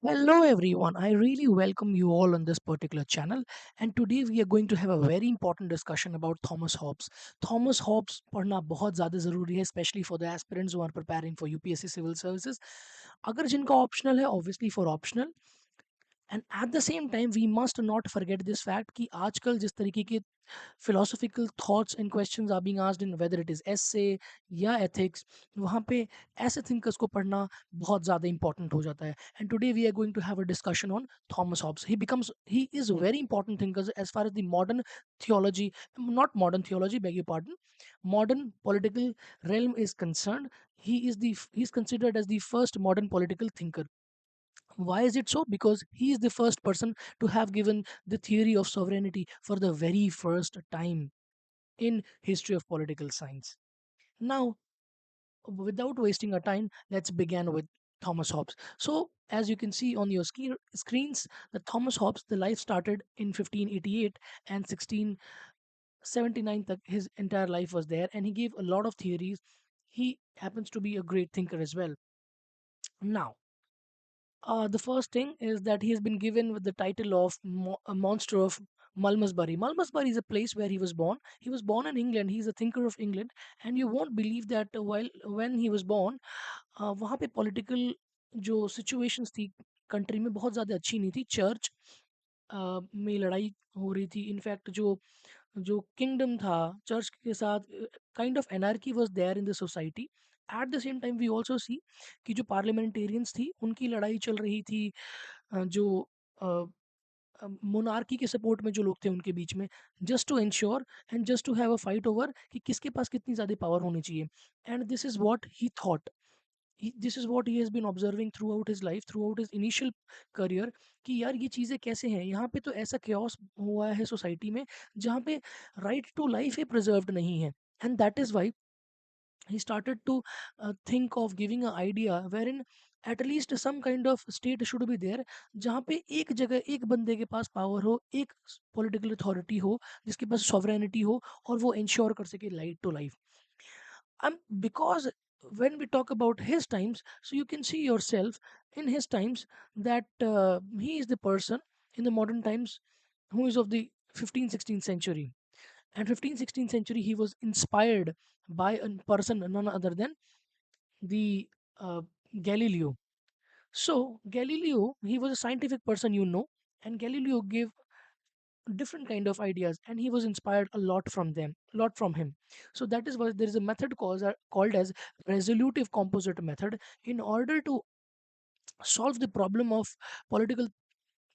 Hello everyone, I really welcome you all on this particular channel, and today we are going to have a very important discussion about Thomas Hobbes. Thomas Hobbes पढ़ना बहुत ज़्यादा ज़रूरी है, especially for the aspirants who are preparing for UPSC civil services. अगर जिनका optional है, obviously for optional, and at the same time we must not forget this fact कि आजकल जिस तरीके के philosophical thoughts and questions are being asked in whether it is essay या ethics, वहाँ पे ऐसे thinkers को पढ़ना बहुत ज़्यादा important हो जाता है. And today we are going to have a discussion on Thomas Hobbes. He is a very important thinker as far as the modern theology, not modern theology, beg your pardon, modern political realm is concerned. He's considered as the first modern political thinker. Why is it so? Because he is the first person to have given the theory of sovereignty for the very first time in history of political science. Now, without wasting our time, let's begin with Thomas Hobbes. So, as you can see on your screens, the Thomas Hobbes, the life started in 1588 and 1679. His entire life was there, and he gave a lot of theories. He happens to be a great thinker as well. Now, the first thing is that he has been given with the title of a monster of Malmesbury. Malmesbury is a place where he was born. He was born in England. He's a thinker of England, and you won't believe that while when he was born, वहाँ पे political जो situations थी country में बहुत ज़्यादा अच्छी नहीं थी. चर्च में लड़ाई हो रही थी. इनफैक्ट जो जो किंगडम था चर्च के साथ, kind of anarchy was there in the society. At the same time we also see कि जो पार्लियामेंटेरियंस थी उनकी लड़ाई चल रही थी. जो मोनार्की के सपोर्ट में जो लोग थे उनके बीच में, just to ensure and just to have a fight over कि किसके पास कितनी ज़्यादा पावर होनी चाहिए. And this is what he thought. This is what he has been observing throughout his life, throughout his initial career, कि यार ये चीज़ें कैसे हैं. यहाँ पे तो ऐसा chaos हुआ है सोसाइटी में जहाँ पे राइट टू लाइफ ही प्रिजर्व्ड नहीं है. And that is why he started to think of giving an idea wherein at least some kind of state should be there, जहाँ पे एक जगह एक बंदे के पास पावर हो, एक पॉलिटिकल अथॉरिटी हो जिसके पास सॉवरेनिटी हो और वो इंश्योर कर सके light to life. Because when we talk about his times, so you can see yourself in his times that he is the person in the modern times who is of the 15th 16th century. And 15th 16th century he was inspired by a person none other than the Galileo. So Galileo, he was a scientific person, and Galileo gave different kind of ideas, and he was inspired a lot from them, lot from him. So that is why there is a method called as resolutive composite method in order to solve the problem of political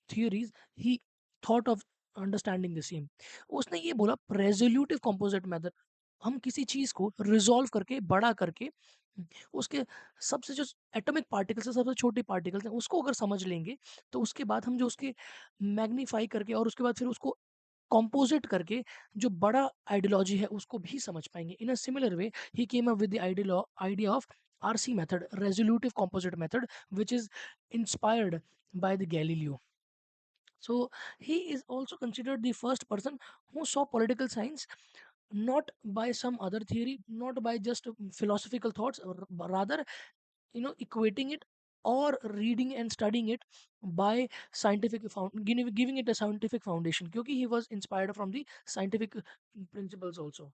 theories. He thought of understanding the same. उसने ये बोला रेजोल्यूटिव composite method, हम किसी चीज को resolve करके बड़ा करके उसके सबसे जो एटॉमिक पार्टिकल्स है, सबसे छोटे पार्टिकल्स हैं, उसको अगर समझ लेंगे तो उसके बाद हम जो उसके मैग्नीफाई करके और उसके बाद फिर उसको कंपोजिट करके जो बड़ा आइडियोलॉजी है उसको भी समझ पाएंगे. In a similar way he came up with the idea of RC method, resolutive composite method, which is inspired by the Galileo. So he is also considered the first person who saw political science not by some other theory, not by just philosophical thoughts, or rather, equating it or reading and studying it by giving it a scientific foundation, क्योंकि he was inspired from the scientific principles also.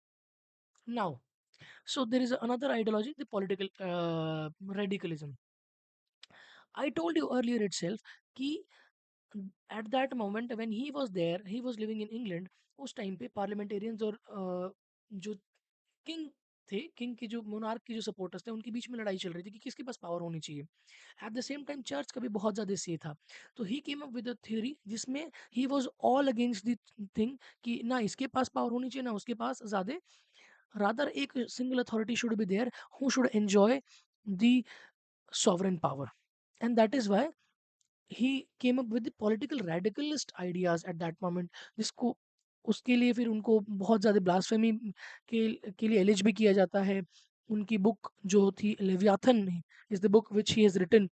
Now, so there is another ideology, the political radicalism. I told you earlier itself कि at that moment when he was there, he was living in England. उस time पे parliamentarians और जो king थे, king के जो monarch के जो सपोर्टर्स थे, उनके बीच में लड़ाई चल रही थी कि किसके पास पावर होनी चाहिए. At the same time church का भी बहुत ज़्यादा से था. तो he came up with a theory जिसमें he was all against the thing कि ना इसके पास पावर होनी चाहिए ना उसके पास ज़्यादा. रादर एक single authority should be there who should enjoy the sovereign power. And that is why he came up with the political radicalist ideas at that moment, जिसको उसके लिए फिर उनको बहुत ज़्यादा ब्लास्फेमी के लिए एलिज भी किया जाता है. उनकी बुक जो थी Leviathan is the book which he has written,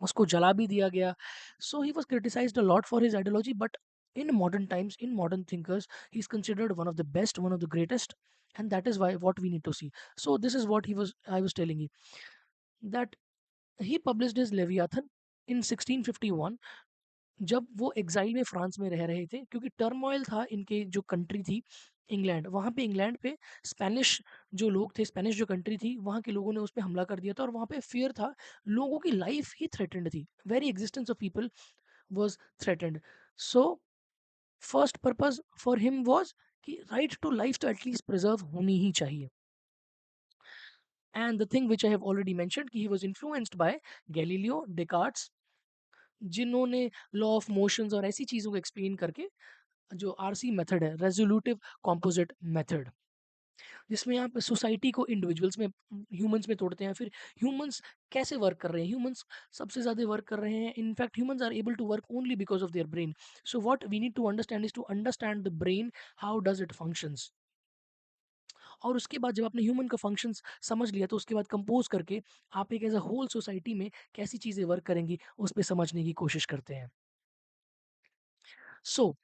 उसको जला भी दिया गया. So he was criticised a lot for his ideology, but in modern times, in modern thinkers, he's considered one of the best, one of the greatest, and that is why what we need to see. So this is what I was telling you, that he published his Leviathan इन 1651 जब वो exile में France में रह रहे थे, क्योंकि turmoil था इनके जो कंट्री थी इंग्लैंड, वहाँ पे इंग्लैंड पे स्पेनिश जो लोग थे, स्पेनिश जो कंट्री थी, वहाँ के लोगों ने उस पे हमला कर दिया था और वहाँ पे फियर था, लोगों की लाइफ ही थ्रेटेंड थी, very existence of people was threatened. So first purpose for him was कि राइट टू लाइफ तो एटलीस्ट प्रिजर्व होनी ही चाहिए। And the thing which I have already mentioned कि he was influenced by Galileo, Descartes, जिन्होंने law of motions और ऐसी चीज़ों को एक्सप्लेन करके जो आरसी मेथड है, रेजोल्यूटिव कॉम्पोजिट मेथड, जिसमें आप सोसाइटी को इंडिविजुअल्स में, ह्यूमंस में तोड़ते हैं, फिर ह्यूमंस कैसे वर्क कर रहे हैं, ह्यूमंस सबसे ज़्यादा वर्क कर रहे हैं, in fact humans are able to work only because of their brain. So what we need to understand is to understand the brain, how does it functions. और उसके बाद जब आपने ह्यूमन का फंक्शंस समझ लिया, तो उसके बाद कंपोज करके आप एक एज अ होल सोसाइटी में कैसी चीज़ें वर्क करेंगी उस पर समझने की कोशिश करते हैं। सो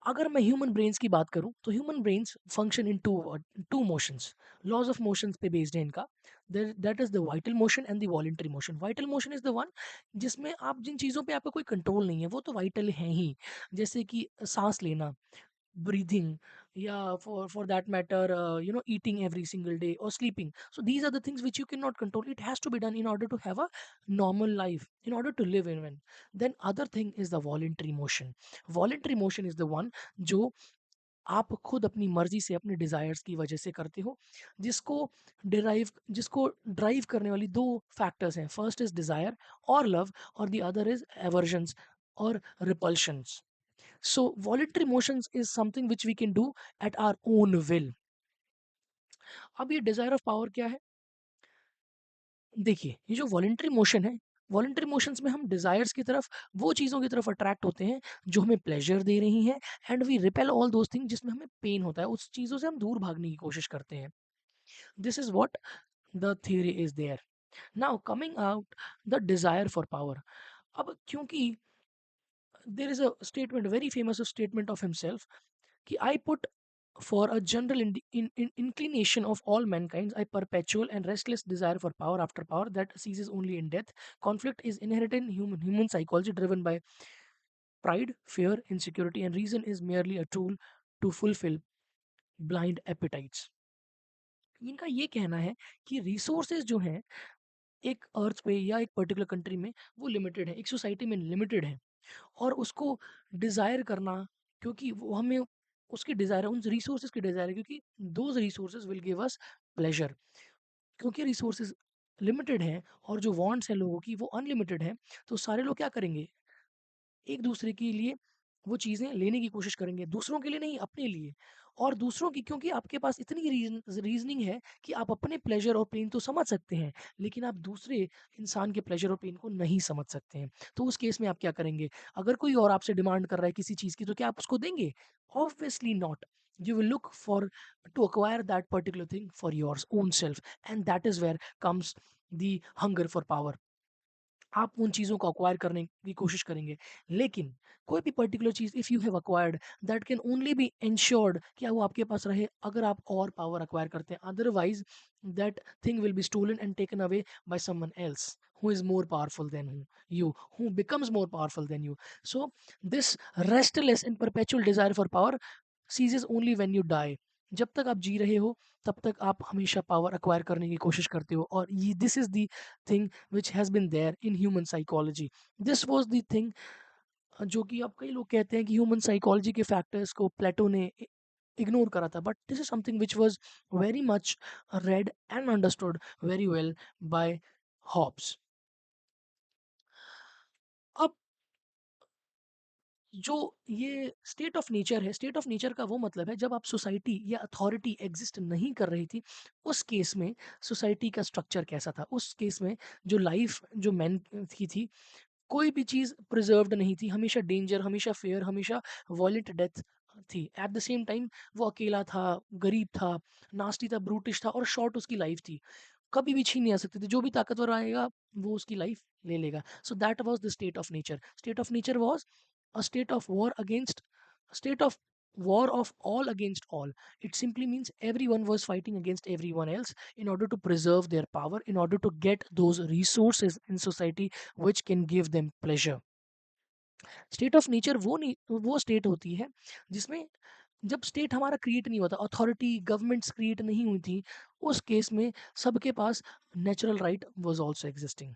अगर मैं ह्यूमन ब्रेन्स की बात करूं, तो human brains function in two motions, laws of motions पे बेस्ड है इनका। That is the vital motion and the voluntary motion. Vital motion is the one जिसमें आप जिन चीज़ों पे आपका कोई कंट्रोल नहीं है, वो तो वाइटल है ही, जैसे कि सांस लेना, breathing, yeah, for that matter, eating every single day or sleeping. So these are the things which you cannot control. It has to be done in order to have a normal life, in order to live in. Then other thing is the voluntary motion. Voluntary motion is the one जो आप खुद अपनी मर्जी से अपने desires की वजह से करते हो, जिसको ड्राइव करने वाली दो फैक्टर्स हैं, फर्स्ट इज डिजायर और लव, और द अदर इज एवर्जन्स और repulsions. So voluntary motions is something which we can do at our own will. अब ये डिजायर ऑफ पावर क्या है? देखिए, ये जो वॉलंटरी मोशन है, वॉलंटरी मोशंस में हम डिजायर्स की तरफ, वो चीज़ों की तरफ अट्रैक्ट होते हैं जो हमें प्लेजर दे रही हैं, and we repel all those thing जिसमें हमें पेन होता है, उस चीज़ों से हम दूर भागने की कोशिश करते हैं। This is what the theory is there. Now coming out the desire for power. अब क्योंकि there is a statement, very famous statement of himself, कि I put for a general inclination of all mankind a perpetual and restless desire for power after power that ceases only in death. Conflict is inherent in human psychology, driven by pride, fear, insecurity, and reason is merely a tool to fulfill blind appetites. इनका ये कहना है कि resources जो हैं एक अर्थ पे या एक पर्टिकुलर कंट्री में, वो लिमिटेड है, एक सोसाइटी में लिमिटेड है, और उसको डिज़ायर करना, क्योंकि वो हमें उसकी डिज़ायर है, उन रिसोर्सेज की डिज़ायर है, क्योंकि those resources will give us pleasure. क्योंकि रिसोर्सेज लिमिटेड हैं और जो वांट्स हैं लोगों की वो अनलिमिटेड है, तो सारे लोग क्या करेंगे, एक दूसरे के लिए वो चीज़ें लेने की कोशिश करेंगे, दूसरों के लिए नहीं, अपने लिए। और दूसरों की, क्योंकि आपके पास इतनी रीजनिंग है कि आप अपने प्लेजर और पेन तो समझ सकते हैं, लेकिन आप दूसरे इंसान के प्लेजर और पेन को नहीं समझ सकते हैं। तो उस केस में आप क्या करेंगे? अगर कोई और आपसे डिमांड कर रहा है किसी चीज़ की, तो क्या आप उसको देंगे? Obviously not. You will look for to acquire that particular thing for your own self, and that is where comes the hunger for power. आप उन चीज़ों को अक्वायर करने की कोशिश करेंगे, लेकिन कोई भी पर्टिकुलर चीज़ if you have acquired, that can only be ensured कि वो आपके पास रहे अगर आप और पावर अक्वायर करते हैं, otherwise that thing will be stolen and taken away by someone else who is more powerful than you, who becomes more powerful than you. So this restless and perpetual desire for power ceases only when you die. जब तक आप जी रहे हो, तब तक आप हमेशा power acquire करने की कोशिश करते हो, और ये this is the thing which has been there in human psychology. This was the thing जो कि अब कई लोग कहते हैं कि ह्यूमन साइकोलॉजी के फैक्टर्स को प्लेटो ने इग्नोर करा था, but this is something which was very much read and understood very well by Hobbes. अब जो ये स्टेट ऑफ नेचर है, स्टेट ऑफ नेचर का वो मतलब है जब आप सोसाइटी या अथॉरिटी एग्जिस्ट नहीं कर रही थी, उस केस में सोसाइटी का स्ट्रक्चर कैसा था, उस केस में जो लाइफ जो मैन की थी, कोई भी चीज़ प्रिजर्व्ड नहीं थी, हमेशा डेंजर, हमेशा फेयर, हमेशा वॉयलेंट डेथ थी। एट द सेम टाइम वो अकेला था, गरीब था, नास्टी था, ब्रूटिश था, और शॉर्ट उसकी लाइफ थी, कभी भी छीन नहीं आ सकती थी, जो भी ताकतवर आएगा वो उसकी लाइफ ले लेगा। So that was the state of nature. State of nature was a state of war against, state of war of all against all. It simply means everyone was fighting against everyone else in order to preserve their power, in order to get those resources in society which can give them pleasure. State of nature वो state होती है जिसमें जब state हमारा create नहीं होता, authority governments create नहीं हुई थी, उस केस में सबके पास natural right was also existing.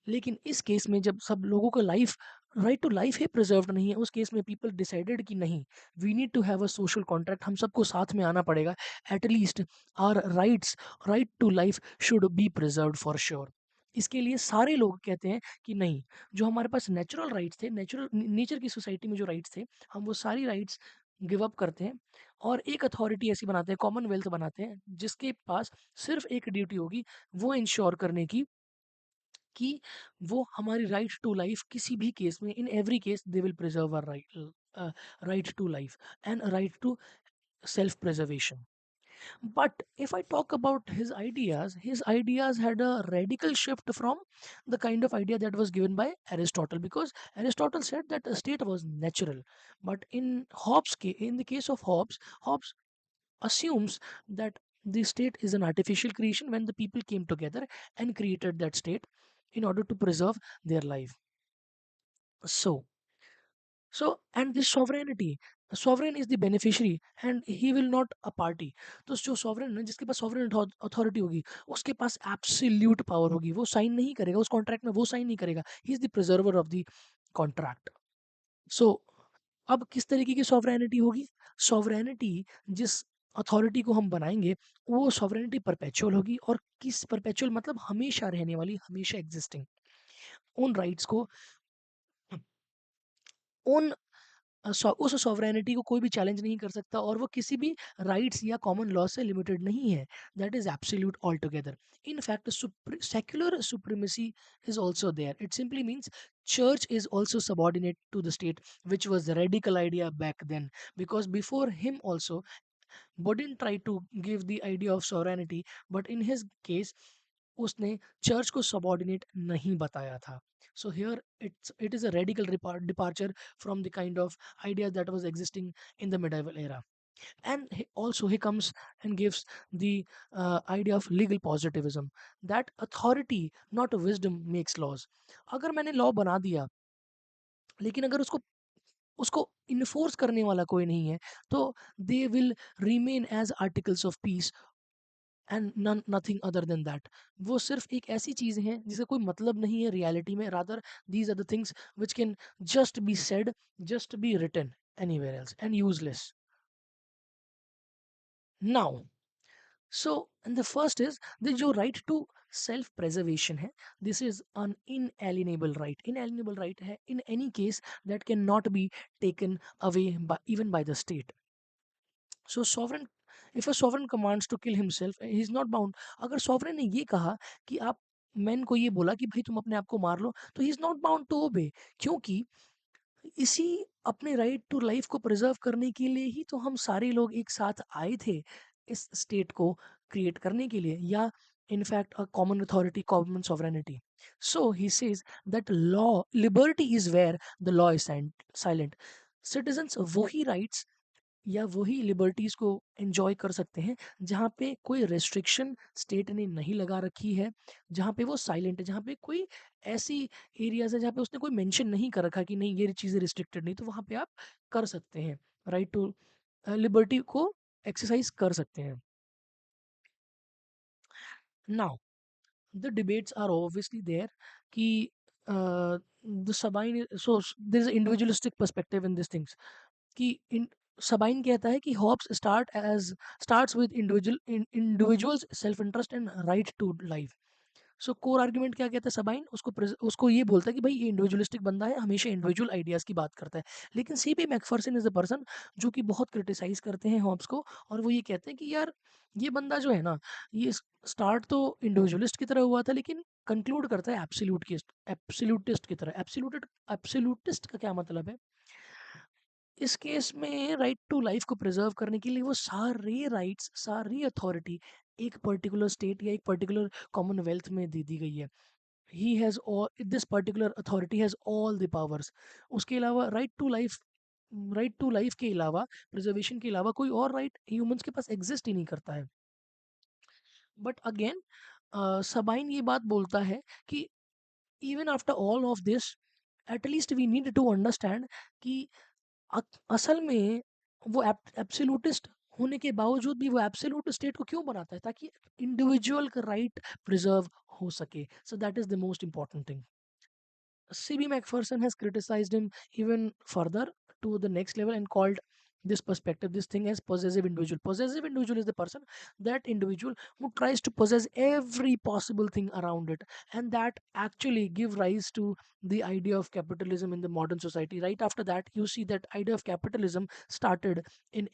लेकिन इस केस में जब सब लोगों को लाइफ, राइट टू लाइफ ही प्रिजर्व्ड नहीं है, उस केस में पीपल डिसाइडेड कि नहीं, we need to have a social contract, हम सबको साथ में आना पड़ेगा, at least our rights, right to life should be preserved for sure. इसके लिए सारे लोग कहते हैं कि नहीं, जो हमारे पास नेचुरल राइट्स थे, नेचुरल नेचर की सोसाइटी में जो राइट्स थे, हम वो सारी राइट्स गिव अप करते हैं और एक अथॉरिटी ऐसी बनाते हैं, कॉमनवेल्थ बनाते हैं, जिसके पास सिर्फ एक ड्यूटी होगी, वो इंश्योर करने की कि वो हमारी राइट टू लाइफ किसी भी केस में, in every case they will preserve our right to life and right to self preservation. But if I talk about his ideas had a radical shift from the kind of idea that was given by Aristotle, because Aristotle said that a state was natural. But in the case of Hobbes assumes that the state is an artificial creation when the people came together and created that state in order to preserve their life. So, and this sovereignty, sovereign is the beneficiary and he will not a party. तो जो sovereign है, जिसके पास sovereign authority होगी, उसके पास absolute power होगी, वो sign नहीं करेगा उस कॉन्ट्रैक्ट में, वो साइन नहीं करेगा, he is the preserver of the contract. So अब किस तरीके की सॉवरेनिटी होगी? सॉवरेनिटी जिस अथॉरिटी को हम बनाएंगे, वो सॉवरेनिटी परपेचुअल होगी, और किस परपेचुअल मतलब हमेशा रहने वाली, हमेशा एग्जिस्टिंग। उन राइट्स को, उन उस सॉवरेनिटी को कोई भी चैलेंज नहीं कर सकता, और वो किसी भी राइट्स या कॉमन लॉ से लिमिटेड नहीं है। That is absolute altogether. In fact secular supremacy is also there. It simply means church is also subordinate to the state, which was the radical idea back then, because before him also wouldn't try to give the idea of sovereignty, but in his case उसने church को subordinate नहीं बताया था. So here it is a radical departure from the kind of ideas that was existing in the medieval era. And also he comes and gives the idea of legal positivism, that authority not wisdom makes laws. अगर मैंने law बना दिया, लेकिन अगर उसको उसको enforce करने वाला कोई नहीं है, तो they will remain as articles of peace and nothing other than that. वो सिर्फ एक ऐसी चीज है जिसे कोई मतलब नहीं है रियलिटी में, rather these are the things which can just be said, just be written anywhere else and useless. Now, so and the first is the जो राइट टू सेल्फ प्रेजर्वेशन है, this is an inalienable right. Inalienable right है in any case that can not be taken away even by the state. So sovereign, if a sovereign commands to kill himself he is not bound. अगर sovereign ने ये कहा कि आप, man को ये बोला कि भाई तुम अपने आप को मार लो, तो he is not bound to obey, क्योंकि इसी अपने राइट टू लाइफ को प्रिजर्व करने के लिए ही तो हम सारे लोग एक साथ आए थे इस स्टेट को क्रिएट करने के लिए, या in fact a common authority, common sovereignty. So he says that law, liberty is where the law is silent. Citizens वही राइट्स या वही लिबर्टीज को एंजॉय कर सकते हैं जहाँ पे कोई रेस्ट्रिक्शन स्टेट ने नहीं लगा रखी है, जहाँ पे वो साइलेंट है, जहाँ पे कोई ऐसी एरियाज है जहाँ पे उसने कोई मेंशन नहीं कर रखा कि नहीं ये चीज़ें रिस्ट्रिक्टेड नहीं, तो वहाँ पे आप कर सकते हैं, राइट टू लिबर्टी को एक्सरसाइज कर सकते हैं। Now the debates are obviously there कि the Sabine, so there is individualistic perspective in this things, कि इन Sabine कहता है कि Hobbes starts with individuals self interest and right to life. So core argument क्या कहता है सबाइन, उसको ये बोलता है कि भाई ये इंडिविजुअलिस्टिक बंदा है, हमेशा इंडिविजुअल आइडियाज की बात करता है। लेकिन CB Macpherson is a person जो कि बहुत क्रिटिसाइज करते हैं हॉब्स को, और वो ये कहते हैं कि यार ये बंदा जो है ना, ये स्टार्ट तो इंडिविजुअलिस्ट की तरह हुआ था, लेकिन कंक्लूड करता है एब्सोल्यूटिस्ट की तरह। एब्सोल्यूटिस्ट का क्या मतलब है? इस केस में राइट टू लाइफ को प्रिजर्व करने के लिए वो सारे राइट्स, सारी अथॉरिटी एक पर्टिकुलर स्टेट या एक पर्टिकुलर कॉमनवेल्थ में दे दी गई है। He has all, this particular authority has all the powers. उसके अलावा right to life right to life के अलावा, प्रिजर्वेशन के अलावा कोई और राइट ह्यूमंस के पास एग्जिस्ट ही नहीं करता है। बट अगेन सबाइन ये बात बोलता है कि even after all of this, at least we need to understand कि असल में वो एब्सोल्यूटिस्ट होने के बावजूद भी वो एब्सोल्यूट स्टेट को क्यों बनाता है, ताकि इंडिविजुअल का राइट प्रिजर्व हो सके। So that is the most important thing. CB Macpherson has criticized him even further to the next level and called this perspective, this thing as possessive individual. Possessive individual is the person, that individual who tries to possess every possible thing around it, and that actually give rise to the idea of capitalism in the modern society. Right after that, you see that idea of capitalism started in